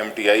MTI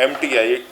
MTI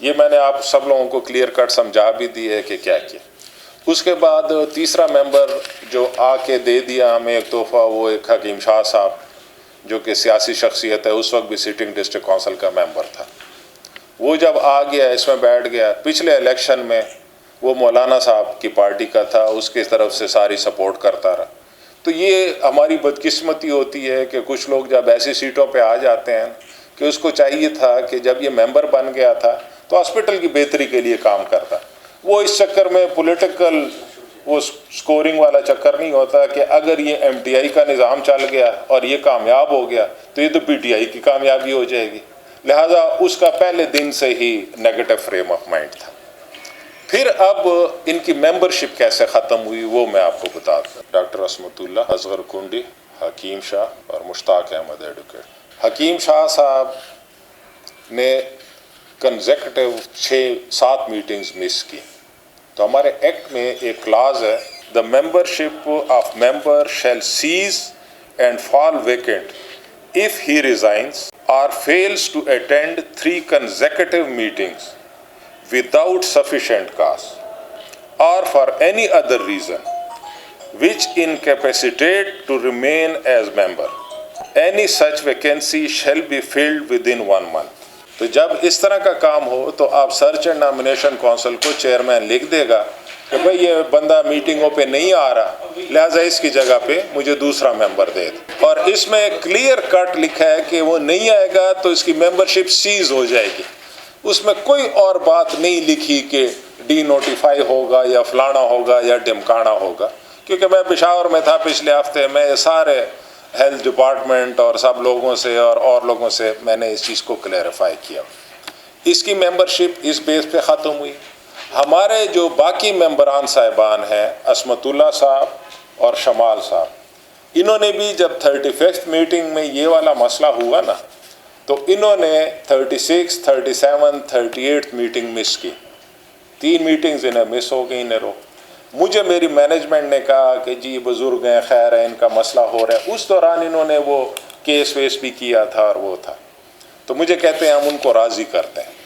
یہ میں نے آپ سب لوگوں کو کلیئر کٹ سمجھا بھی دی ہے کہ کیا کیا. اس کے بعد تیسرا ممبر جو آ کے دے دیا ہمیں ایک تحفہ، وہ ایک حکیم شاہ صاحب جو کہ سیاسی شخصیت ہے، اس وقت بھی سٹنگ ڈسٹرکٹ کونسل کا ممبر تھا. وہ جب آ گیا اس میں بیٹھ گیا، پچھلے الیکشن میں وہ مولانا صاحب کی پارٹی کا تھا، اس کی طرف سے ساری سپورٹ کرتا رہا. تو یہ ہماری بدقسمتی ہوتی ہے کہ کچھ لوگ جب ایسی سیٹوں پہ آ جاتے ہیں کہ اس کو چاہیے تھا کہ جب یہ ممبر بن گیا تھا تو ہاسپٹل کی بہتری کے لیے کام کرتا. وہ اس چکر میں پولیٹیکل وہ سکورنگ والا چکر نہیں ہوتا کہ اگر یہ ایم ٹی آئی کا نظام چل گیا اور یہ کامیاب ہو گیا تو یہ تو پی ٹی آئی کی کامیابی ہو جائے گی. لہٰذا اس کا پہلے دن سے ہی نیگیٹو فریم آف مائنڈ تھا. پھر اب ان کی ممبرشپ کیسے ختم ہوئی وہ میں آپ کو بتا دوں. ڈاکٹر عصمت اللہ، اصغر کنڈی، حکیم شاہ اور مشتاق احمد ایڈوکیٹ. حکیم شاہ صاحب نے کنزیکٹیو 6-7 میٹنگز مس کی. تو ہمارے ایکٹ میں ایک کلاز ہے، the membership of member shall cease and fall vacant if he resigns or fails to attend 3 consecutive meetings without sufficient cause or for any other reason which incapacitate to remain as member. Any such vacancy shall be filled within 1 month. تو جب اس طرح کا کام ہو تو آپ search and nomination council کو chairman لکھ دے گا کہ بھئی یہ بندہ میٹنگوں پہ نہیں آ رہا، لہٰذا اس کی جگہ پہ مجھے دوسرا ممبر دے دے. اور اس میں کلیئر کٹ لکھا ہے کہ وہ نہیں آئے گا تو اس کی ممبرشپ سیز ہو جائے گی. اس میں کوئی اور بات نہیں لکھی کہ ڈی نوٹیفائی ہوگا یا فلانا ہوگا یا ڈمکانا ہوگا. کیونکہ میں پشاور میں تھا پچھلے ہفتے، میں سارے ہیلتھ ڈپارٹمنٹ اور سب لوگوں سے اور لوگوں سے میں نے اس چیز کو کلیریفائی کیا. اس کی ممبرشپ اس بیس پہ ختم ہوئی. ہمارے جو باقی ممبران صاحبان ہیں، عصمت اللہ صاحب اور شمال صاحب، انہوں نے بھی جب 35th میٹنگ میں یہ والا مسئلہ ہوا نا تو انہوں نے 36, 37, 38 میٹنگ مس کی. 3 میٹنگز انہیں مس ہو گئی انہیں رو. مجھے میری مینجمنٹ نے کہا کہ جی بزرگ ہیں، خیر ہے، ان کا مسئلہ ہو رہا ہے. اس دوران انہوں نے وہ کیس ویس بھی کیا تھا اور وہ تھا. تو مجھے کہتے ہیں ہم ان کو راضی کرتے ہیں.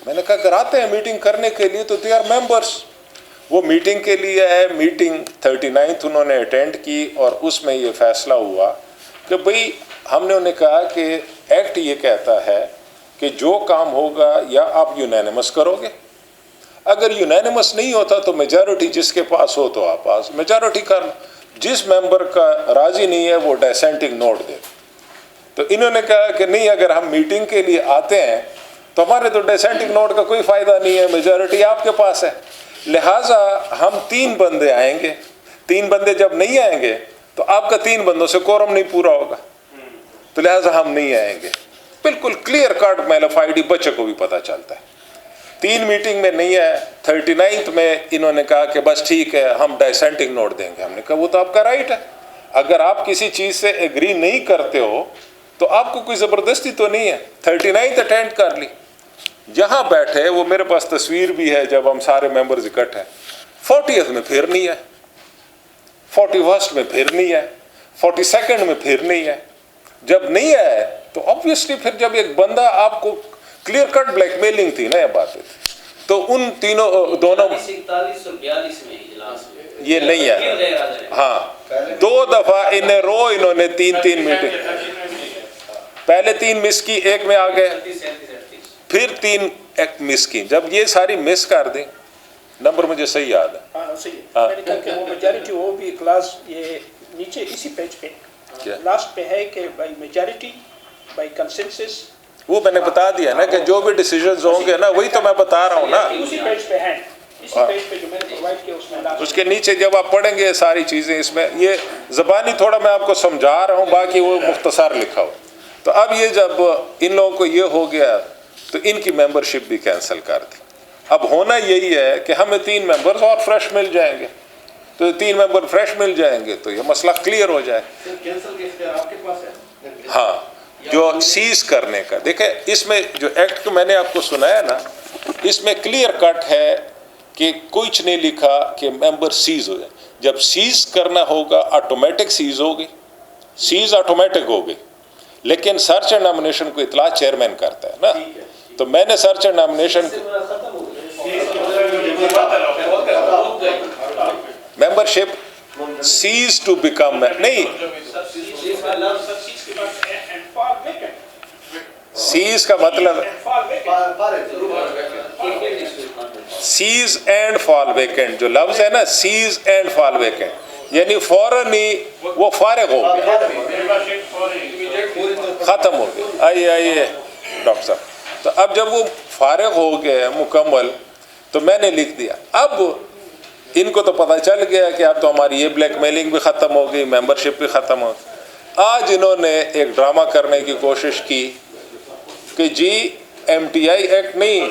میں نے کہا کراتے ہیں میٹنگ کرنے کے لیے تو دے آر ممبرس. وہ میٹنگ کے لیے ہے. میٹنگ 39 انہوں نے اٹینڈ کی اور اس میں یہ فیصلہ ہوا کہ بھئی ہم نے انہیں کہا کہ ایکٹ یہ کہتا ہے کہ جو کام ہوگا یا آپ یونینیمس کرو گے، اگر یونینیمس نہیں ہوتا تو میجارٹی جس کے پاس ہو تو آپ پاس میجارٹی کر لیں. جس ممبر کا راضی نہیں ہے وہ ڈیسینٹنگ نوٹ دے. تو انہوں نے کہا کہ نہیں، اگر ہم میٹنگ کے لیے آتے ہیں تو ہمارے تو ڈیسینٹنگ نوٹ کا کوئی فائدہ نہیں ہے، میجارٹی آپ کے پاس ہے. لہٰذا ہم 3 بندے آئیں گے. 3 بندے جب نہیں آئیں گے تو آپ کا 3 بندوں سے کورم نہیں پورا ہوگا، تو لہٰذا ہم نہیں آئیں گے. بالکل کلیئر کٹ میلفائڈی بچے کو بھی پتہ چلتا ہے. 3 میٹنگ میں نہیں ہے. 39 میں انہوں نے کہا کہ بس ٹھیک ہے ہم ڈیسینٹنگ نوٹ دیں گے. ہم نے کہا وہ تو آپ کا رائٹ ہے. اگر آپ کسی چیز سے ایگری نہیں کرتے ہو تو آپ کو کوئی زبردستی تو نہیں ہے. 39 اٹینڈ کر لی. جہاں بیٹھے وہ میرے پاس تصویر بھی ہے جب ہم سارے ممبرز اکٹھے ہیں. 40th میں پھر نہیں ہے، 41st میں پھر نہیں ہے، 42nd میں پھر نہیں ہے. جب نہیں ہے تو obviously پھر جب ایک بندہ آپ کو کلیئر کٹ بلیک میلنگ تھی نا، یہ باتیں تھی، تو ان تینوں دونوں یہ نہیں ہے. ہاں 2 دفعہ انہیں رو انہوں نے 3 میٹنگ، پہلے 3 مس کی، ایک میں آ گئے، پھر 3 ایک مس کی. جب یہ ساری مس کر دیں، نمبر مجھے صحیح یاد ہے. ہاں صحیح. میں نے کہا کہ وہ میجارٹی وہ بھی کلاس یہ نیچے اسی پیج پہ لاسٹ پہ ہے کہ بائی میجارٹی بائی کنسنسس. وہ میں نے بتا دیا نا کہ جو بھی ڈیسیژنز ہوں گے نا وہی تو میں بتا رہا ہوں نا. اسی پیج پہ ہے، اسی پیج پہ جو میں نے پرووائڈ کیا اس میں لاسٹ اس کے نیچے جب آپ پڑھیں گے ساری چیزیں، اس میں یہ زبانی تھوڑا میں آپ کو سمجھا رہا ہوں، باقی وہ مختصر لکھا ہو. تو اب یہ جب ان لوگوں کو یہ ہو گیا تو ان کی ممبرشپ بھی کینسل کر دی. اب ہونا یہی ہے کہ ہمیں 3 ممبرز اور فریش مل جائیں گے. تو 3 ممبر فریش مل جائیں گے تو یہ مسئلہ کلیئر ہو جائے. ہاں جو سیز کرنے کا، دیکھیں اس میں جو ایکٹ میں نے آپ کو سنایا نا، اس میں کلیئر کٹ ہے کہ کچھ نہیں لکھا کہ ممبر سیز ہو جائے. جب سیز کرنا ہوگا آٹومیٹک سیز ہوگی، سیز آٹومیٹک ہوگی، لیکن سرچ اینڈ نامینیشن کو اطلاع چیئرمین کرتا ہے نا. تو میں نے search and nomination membership cease to become نہیں سیز کا مطلب سیز اینڈ فال ویکنٹ، جو لفظ ہے نا سیز اینڈ فال ویکنٹ، یعنی فوراً ہی وہ فارغ ہو گیا، ختم ہو گیا۔ آئیے ڈاکٹر صاحب، تو اب جب وہ فارغ ہو گئے مکمل تو میں نے لکھ دیا۔ اب ان کو تو پتہ چل گیا کہ اب تو ہماری یہ بلیک میلنگ بھی ختم ہو گئی، ممبرشپ بھی ختم ہو گئی۔ آج انہوں نے ایک ڈرامہ کرنے کی کوشش کی کہ G M T I act نہیں،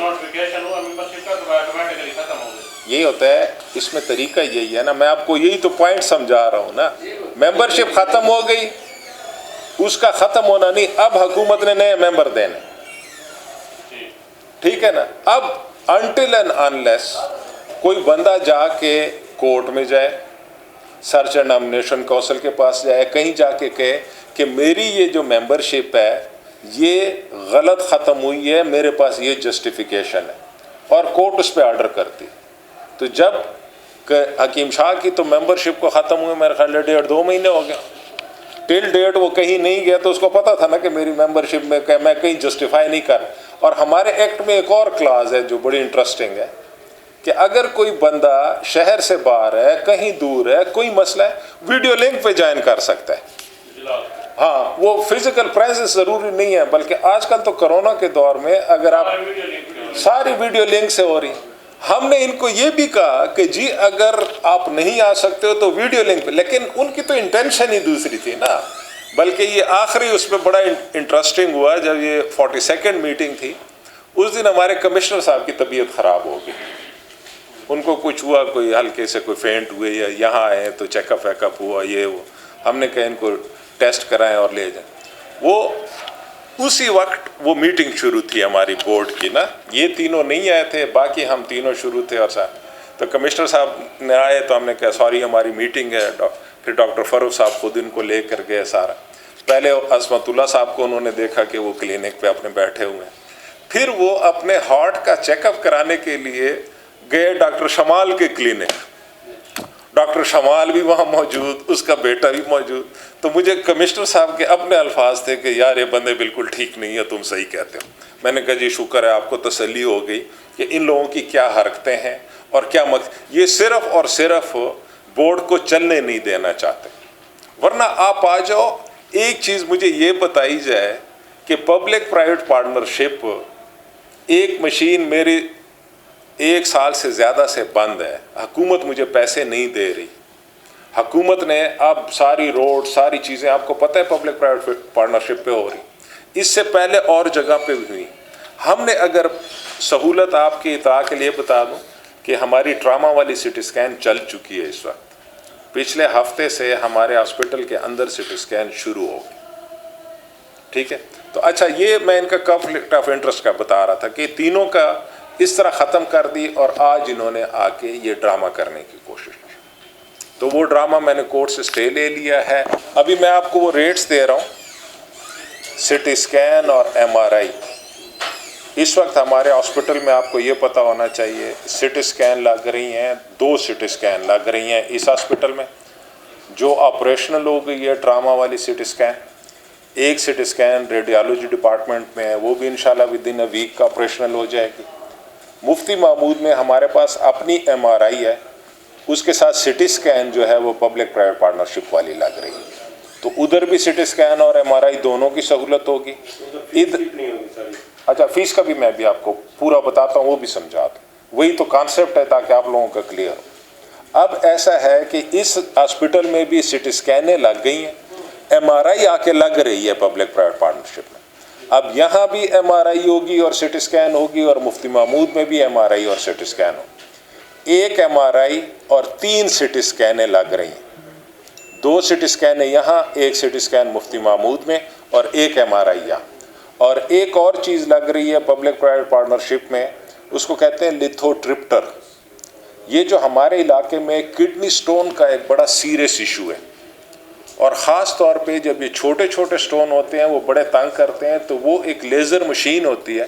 یہی ہوتا ہے اس میں طریقہ یہی ہے نا، میں آپ کو یہی تو پوائنٹ سمجھا رہا ہوں نا۔ ممبرشپ ختم ہو گئی، اس کا ختم ہونا نہیں، اب حکومت نے نئے ممبر دینے، ٹھیک ہے نا۔ اب انٹل اینڈ انلیس کوئی بندہ جا کے کورٹ میں جائے، سرچ اینڈ نامینیشن کونسل کے پاس جائے، کہیں جا کے کہے کہ میری یہ جو ممبرشپ ہے یہ غلط ختم ہوئی ہے، میرے پاس یہ جسٹیفیکیشن ہے، اور کورٹ اس پہ آرڈر کرتی، تو جب حکیم شاہ کی تو ممبرشپ کو ختم ہوئے میرے خیال 1.5-2 مہینے ہو گیا، ٹل ڈیٹ وہ کہیں نہیں گیا، تو اس کو پتا تھا نا کہ میری ممبرشپ میں میں کہیں جسٹیفائی نہیں کر۔ اور ہمارے ایکٹ میں ایک اور کلاز ہے جو بڑی انٹرسٹنگ ہے کہ اگر کوئی بندہ شہر سے باہر ہے، کہیں دور ہے، کوئی مسئلہ ہے، ویڈیو لنک پہ جوائن کر سکتا ہے۔ ہاں، وہ فزیکل پریزنس ضروری نہیں ہے، بلکہ آج کل تو کرونا کے دور میں اگر آپ ساری ویڈیو لنک سے ہو رہی، ہم نے ان کو یہ بھی کہا کہ جی اگر آپ نہیں آ سکتے ہو تو ویڈیو لنک پہ، لیکن ان کی تو انٹینشن ہی دوسری تھی نا۔ بلکہ یہ آخری اس میں بڑا انٹرسٹنگ ہوا جب یہ 42nd میٹنگ تھی، اس دن ہمارے کمشنر صاحب کی طبیعت خراب ہو گئی، ان کو کچھ ہوا، کوئی ہلکے سے کوئی فینٹ ہوئے، یا یہاں آئے تو چیک اپ ویک اپ ہوا، یہ وہ، ہم نے کہا ان کو ٹیسٹ کرائیں اور لے جائیں۔ وہ اسی وقت وہ میٹنگ شروع تھی ہماری بورڈ کی نا، یہ تینوں نہیں آئے تھے، باقی ہم تینوں شروع تھے، اور تو کمشنر صاحب نے آئے تو ہم نے کہا سوری ہماری میٹنگ ہے، پھر ڈاکٹر فروخ صاحب خود ان کو لے کر گئے سارا، پہلے عصمت اللہ صاحب کو انہوں نے دیکھا کہ وہ کلینک پہ اپنے بیٹھے ہوئے ہیں، پھر وہ اپنے ہارٹ کا چیک اپ کرانے کے لیے گئے ڈاکٹر شمال کے کلینک، ڈاکٹر شمال بھی وہاں موجود، اس کا بیٹا بھی موجود، تو مجھے کمشنر صاحب کے اپنے الفاظ تھے کہ یار یہ بندے بالکل ٹھیک نہیں ہے، تم صحیح کہتے ہو۔ میں نے کہا جی شکر ہے آپ کو تسلی ہو گئی کہ ان لوگوں کی کیا حرکتیں ہیں اور کیا یہ صرف اور صرف بورڈ کو چلنے نہیں دینا چاہتے، ورنہ آپ آ جاؤ۔ ایک چیز مجھے یہ بتائی جائے کہ پبلک پرائیویٹ پارٹنرشپ، ایک مشین میری 1 سال سے زیادہ سے بند ہے، حکومت مجھے پیسے نہیں دے رہی، حکومت نے اب ساری روڈ ساری چیزیں آپ کو پتہ ہے پبلک پرائیویٹ پارٹنرشپ پہ ہو رہی، اس سے پہلے اور جگہ پہ بھی ہوئی۔ ہم نے اگر سہولت آپ کی اطلاع کے لیے بتا دوں کہ ہماری ٹراما والی سٹی اسکین چل چکی ہے اس وقت، پچھلے ہفتے سے ہمارے ہاسپٹل کے اندر سٹی اسکین شروع ہو گئی، ٹھیک ہے۔ تو اچھا، یہ میں ان کا کنفلکٹ آف انٹرسٹ کا بتا رہا تھا کہ تینوں کا اس طرح ختم کر دی، اور آج انہوں نے آ کے یہ ڈرامہ کرنے کی کوشش کی، تو وہ ڈرامہ میں نے کورٹ سے سٹے لے لیا ہے۔ ابھی میں آپ کو وہ ریٹس دے رہا ہوں، سٹی اسکین اور ایم آر آئی۔ اس وقت ہمارے ہاسپٹل میں آپ کو یہ پتہ ہونا چاہیے سٹی اسکین لگ رہی ہیں، 2 سٹی اسکین لگ رہی ہیں اس ہاسپٹل میں، جو آپریشنل ہو گئی ہے ٹراما والی سٹی اسکین، ایک سٹی اسکین ریڈیالوجی ڈپارٹمنٹ میں ہے، وہ بھی انشاءاللہ ودن اے ویک کا آپریشنل ہو جائے گی۔ مفتی محمود میں ہمارے پاس اپنی ایم آر آئی ہے، اس کے ساتھ سٹی اسکین جو ہے وہ پبلک پرائیویٹ پارٹنرشپ والی لگ رہی ہے، تو ادھر بھی سٹی اسکین اور ایم آر آئی دونوں کی سہولت ہوگی۔ اچھا، فیس کا بھی میں بھی آپ کو پورا بتاتا ہوں، وہ بھی سمجھاتا ہوں، وہی تو کانسیپٹ ہے تاکہ آپ لوگوں کا کلیئر ہو۔ اب ایسا ہے کہ اس ہاسپٹل میں بھی سٹی اسکینیں لگ گئی ہیں، ایم آر آئی آ کے لگ رہی ہے پبلک پرائیویٹ پارٹنرشپ میں، اب یہاں بھی ایم آر آئی ہوگی اور سٹی اسکین ہوگی، اور مفتی محمود میں بھی ایم آر آئی اور سٹی اسکین ہوگی۔ 1 ایم آر آئی اور 3 سٹی اسکینیں لگ رہی ہیں، 2 سٹی اسکینیں یہاں، 1 سٹی اسکین مفتی محمود میں اور 1 ایم آر آئی یہاں۔ اور ایک اور چیز لگ رہی ہے پبلک پرائیویٹ پارٹنرشپ میں، اس کو کہتے ہیں لیتھوٹرپٹر۔ یہ جو ہمارے علاقے میں کڈنی سٹون کا ایک بڑا سیریس ایشو ہے، اور خاص طور پہ جب یہ چھوٹے چھوٹے سٹون ہوتے ہیں وہ بڑے تنگ کرتے ہیں، تو وہ ایک لیزر مشین ہوتی ہے،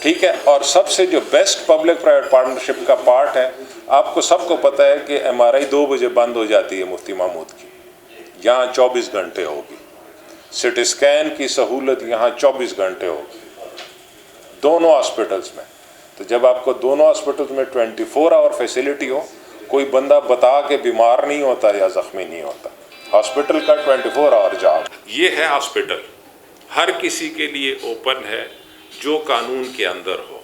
ٹھیک ہے. اور سب سے جو بیسٹ پبلک پرائیویٹ پارٹنرشپ کا پارٹ ہے، آپ کو سب کو پتہ ہے کہ MRI 2 بجے بند ہو جاتی ہے مفتی محمود کی، یہاں 24 گھنٹے ہوگی. CT اسکین کی سہولت یہاں 24 گھنٹے ہوگی دونوں ہاسپٹلس میں. تو جب آپ کو دونوں ہاسپٹلس میں 24 آور فیسلٹی ہو، کوئی بندہ بتا کے بیمار نہیں ہوتا یا زخمی نہیں ہوتا. ہاسپٹل کا 24 آور جاب. یہ ہے ہاسپٹل، ہر کسی کے لیے اوپن ہے جو قانون کے اندر ہو.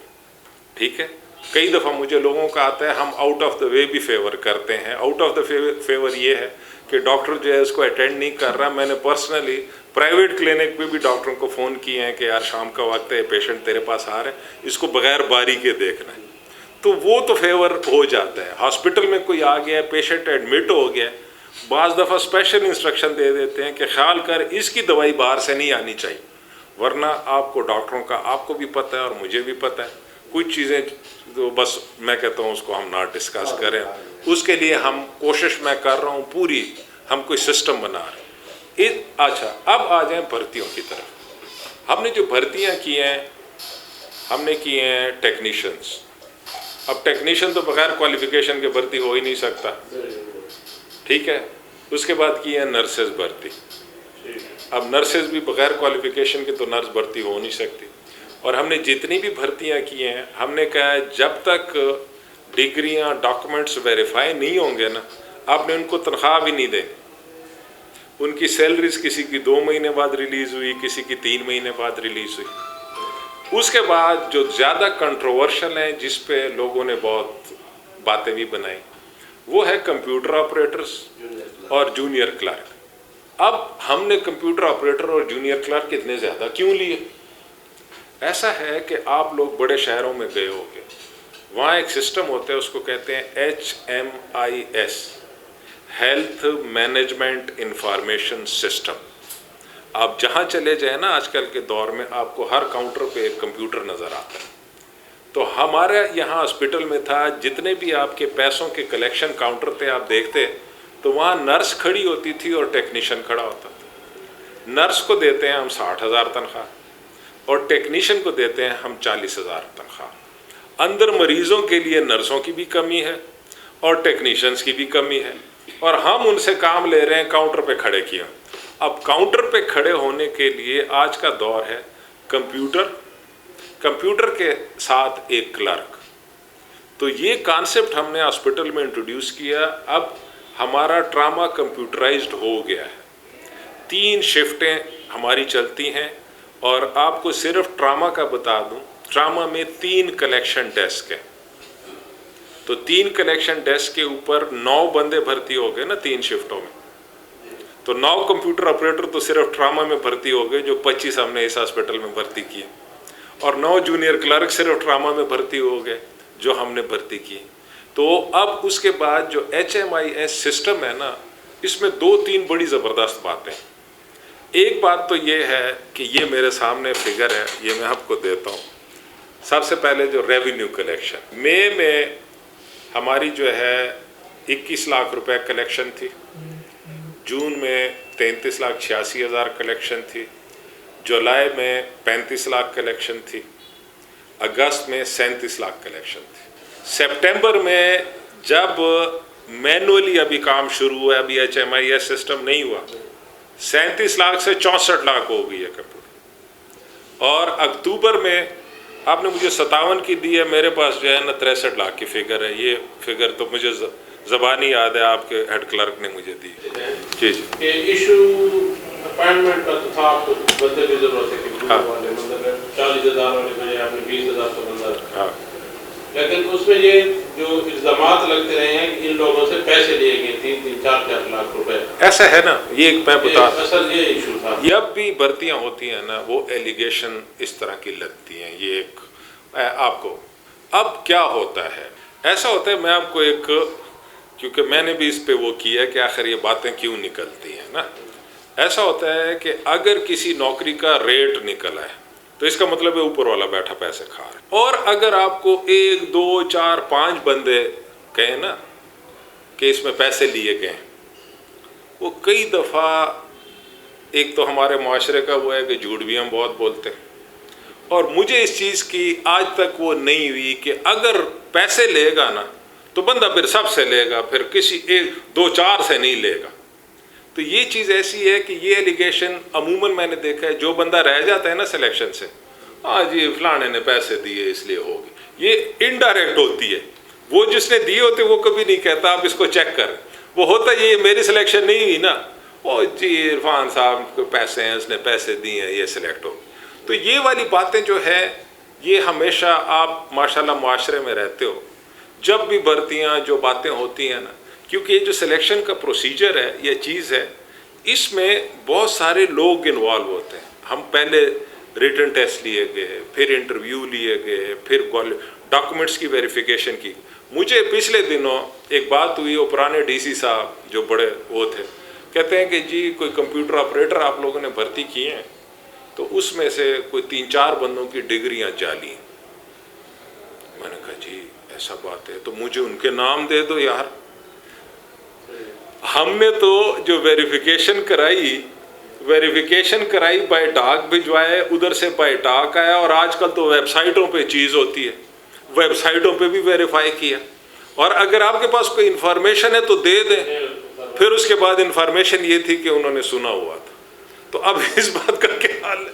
ٹھیک ہے. کئی دفعہ مجھے لوگوں کا آتا ہے ہم آؤٹ آف دا وے بھی فیور کرتے ہیں. آؤٹ آف دا فیور یہ ہے کہ ڈاکٹر جو ہے اس کو اٹینڈ نہیں کر رہا. میں نے پرسنلی پرائیویٹ کلینک پہ بھی ڈاکٹروں کو فون کیے ہیں کہ یار شام کا وقت ہے، پیشنٹ تیرے پاس آ رہے ہیں، اس کو بغیر باری کے دیکھنا ہے. تو وہ تو فیور ہو جاتا ہے. ہاسپٹل میں کوئی آ گیا، پیشنٹ ایڈمٹ ہو گیا، بعض دفعہ اسپیشل انسٹرکشن دے دیتے ہیں کہ خیال کر اس کی دوائی باہر سے نہیں آنی چاہیے. ورنہ آپ کو ڈاکٹروں کا آپ کو بھی پتہ ہے اور مجھے بھی پتہ ہے کچھ چیزیں تو بس میں کہتا ہوں اس کو ہم نہ ڈسکس کریں. اس کے لیے ہم کوشش میں کر رہا ہوں پوری، ہم کوئی سسٹم بنا رہے ہیں. اچھا اب آ جائیں بھرتیوں کی طرف. ہم نے جو بھرتیاں کی ہیں، ہم نے کی ہیں ٹیکنیشینس. اب ٹیکنیشین تو بغیر کوالیفیکیشن کے بھرتی ہو ہی نہیں سکتا. ٹھیک ہے. اس کے بعد کی ہیں نرسز بھرتی. اب نرسز بھی بغیر کوالیفیکیشن کے تو نرس بھرتی ہو نہیں سکتی. اور ہم نے جتنی بھی بھرتیاں کی ہیں، ہم نے کہا ہے جب تک ڈگریاں ڈاکومنٹس ویریفائی نہیں ہوں گے نا، آپ نے ان کو تنخواہ بھی نہیں دیں. ان کی سیلریز کسی کی 2 مہینے بعد ریلیز ہوئی، کسی کی 3 مہینے بعد ریلیز ہوئی. اس کے بعد جو زیادہ کنٹروورشل ہیں، جس پہ لوگوں نے بہت باتیں بھی بنائی، وہ ہے کمپیوٹر آپریٹرز اور جونیئر کلرک. اب ہم نے کمپیوٹر آپریٹر اور جونیئر کلرک اتنے زیادہ کیوں لیے؟ ایسا ہے کہ آپ لوگ بڑے شہروں میں گئے ہو گے، وہاں ایک سسٹم ہوتا ہے، اس کو کہتے ہیں HMIS، health management information system. آپ جہاں چلے جائیں نا آج کل کے دور میں، آپ کو ہر کاؤنٹر پہ ایک کمپیوٹر نظر آتا ہے. تو ہمارے یہاں ہاسپٹل میں تھا، جتنے بھی آپ کے پیسوں کے کلیکشن کاؤنٹر پہ آپ دیکھتے تو وہاں نرس کھڑی ہوتی تھی اور ٹیکنیشین کھڑا ہوتا تھا. نرس کو دیتے ہیں ہم 60,000 تنخواہ اور ٹیکنیشین کو دیتے ہیں ہم 40,000 تنخواہ. اندر مریضوں کے لیے نرسوں کی بھی کمی ہے اور ٹیکنیشینس کی بھی کمی ہے، اور ہم ان سے کام لے رہے ہیں کاؤنٹر پہ کھڑے کیا. اب کاؤنٹر پہ کھڑے ہونے کے لیے آج کا دور ہے کمپیوٹر کے ساتھ ایک کلرک. تو یہ کانسیپٹ ہم نے ہاسپٹل میں انٹروڈیوس کیا. اب ہمارا ٹراما کمپیوٹرائزڈ ہو گیا ہے. 3 شفٹیں ہماری چلتی ہیں، اور آپ کو صرف ٹراما کا بتا دوں، ٹراما میں 3 کلیکشن ڈیسک ہیں. تو 3 کلیکشن ڈیسک کے اوپر 9 بندے بھرتی ہو گئے نا 3 شفٹوں میں. تو 9 کمپیوٹر آپریٹر تو صرف ٹراما میں بھرتی ہو گئے، جو 25 ہم نے اس ہاسپٹل میں بھرتی کیے. اور 9 جونیئر کلرک صرف ٹراما میں بھرتی ہو گئے جو ہم نے بھرتی کی. تو اب اس کے بعد جو HMIS سسٹم ہے نا، اس میں 2-3 بڑی زبردست باتیں. ایک بات تو یہ ہے کہ یہ میرے سامنے فگر ہے، یہ میں آپ کو دیتا ہوں. سب سے پہلے جو ریونیو کلیکشن، مئی میں ہماری جو ہے 21 لاکھ روپے کلیکشن تھی، جون میں 33,86,000 کلیکشن تھی، جولائی میں 35 لاکھ کلیکشن تھی، اگست میں 37 لاکھ کلیکشن تھی. سپٹمبر میں جب مینولی ابھی کام شروع ہوا ہے، ابھی HMIS سسٹم نہیں ہوا، 37 لاکھ سے 64 لاکھ ہو گئی ہے کمپیوٹر. اور اکتوبر میں آپ نے مجھے 57 کی دی ہے، میرے پاس جو ہے نا 63 لاکھ کی فگر ہے. یہ فگر تو مجھے زبانی یاد ہے، آپ کے ہیڈ کلرک نے مجھے دی. جی جی ایشو اپائنٹمنٹ کا تو تھا، آپ کو بندے کی ضرورت ہے کہ 40,000 والے بجائے آپ نے 20,000 کا بندہ رکھا. ہاں، لیکن اس میں یہ جو الزامات لگتے رہے ہیں کہ ان لوگوں سے پیسے لیے گئے 3-4 لاکھ روپے. ایسا ہے نا، یہ میں بتا اصل یہ ایشو تھا. جب بھی بھرتیاں ہوتی ہیں نا، وہ ایلیگیشن اس طرح کی لگتی ہیں. یہ ایک آپ کو اب کیا ہوتا ہے، ایسا ہوتا ہے، میں آپ کو ایک، کیونکہ میں نے بھی اس پہ وہ کیا ہے کہ آخر یہ باتیں کیوں نکلتی ہیں نا. ایسا ہوتا ہے کہ اگر کسی نوکری کا ریٹ نکلا ہے تو اس کا مطلب ہے اوپر والا بیٹھا پیسے کھا رہا ہے. اور اگر آپ کو 1 2 4 5 بندے کہیں نا کہ اس میں پیسے لیے گئے، وہ کئی دفعہ ایک تو ہمارے معاشرے کا وہ ہے کہ جھوٹ بھی ہم بہت بولتے ہیں، اور مجھے اس چیز کی آج تک وہ نہیں ہوئی کہ اگر پیسے لے گا نا تو بندہ پھر سب سے لے گا، پھر کسی ایک دو چار سے نہیں لے گا. تو یہ چیز ایسی ہے کہ یہ ایلیگیشن عموماً میں نے دیکھا ہے، جو بندہ رہ جاتا ہے نا سلیکشن سے، ہاں جی فلانے نے پیسے دیے اس لیے ہوگی، یہ انڈائریکٹ ہوتی ہے. وہ جس نے دیے ہوتے وہ کبھی نہیں کہتا آپ اس کو چیک کریں. وہ ہوتا یہ میری سلیکشن نہیں ہوئی نا، او جی عرفان صاحب کو پیسے ہیں، اس نے پیسے دیے ہیں، یہ سلیکٹ ہو. تو یہ والی باتیں جو ہے یہ ہمیشہ آپ ماشاءاللہ معاشرے میں رہتے ہو، جب بھی بھرتیاں جو باتیں ہوتی ہیں نا، کیونکہ یہ جو سلیکشن کا پروسیجر ہے یہ چیز ہے، اس میں بہت سارے لوگ انوالو ہوتے ہیں. ہم پہلے ریٹن ٹیسٹ لیے گئے، پھر انٹرویو لیے گئے، پھر ڈاکومنٹس کی ویریفیکیشن کی. مجھے پچھلے دنوں ایک بات ہوئی، وہ پرانے ڈی سی صاحب جو بڑے وہ تھے، کہتے ہیں کہ جی کوئی کمپیوٹر آپریٹر آپ لوگوں نے بھرتی کیے ہیں تو اس میں سے کوئی 3-4 بندوں کی ڈگریاں جعلی ہیں. میں نے کہا جی ایسا بات ہے تو مجھے ان کے نام دے دو یار. ہم نے تو جو ویریفیکیشن کرائی بائی ڈاک بھجوائے، ادھر سے بائی ڈاک آیا، اور آج کل تو ویب سائٹوں پہ چیز ہوتی ہے، ویب سائٹوں پہ بھی ویریفائی کیا. اور اگر آپ کے پاس کوئی انفارمیشن ہے تو دے دیں. پھر اس کے بعد انفارمیشن یہ تھی کہ انہوں نے سنا ہوا تھا. تو اب اس بات کا کیا حال ہے؟